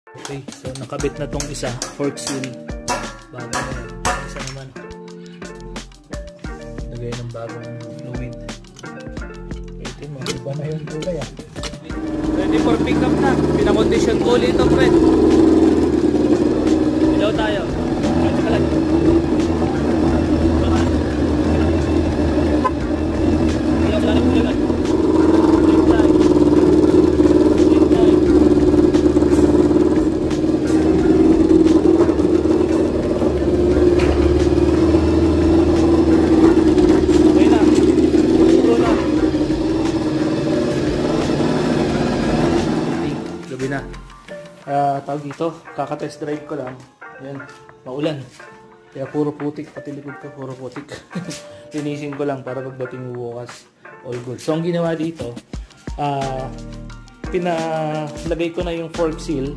Okay, so nakabit na tong isa, fork seal. Bago na yan. Isa naman. Lagay ng bagong fluid. Ito mo, iba na yung kulay ah. Ready for pick up na. Pinakondisyon ko ulit ito, friend. Ilaw tayo. Kaya ka lang. Ilaw ka lang mo lang. Na. Tawag dito, kaka-test drive ko lang. Yan, maulan. Kaya puro putik, pati likod ko puro putik. Linisin ko lang para pagdating bukas, all good. So ang ginawa dito, pinalagay ko na yung fork seal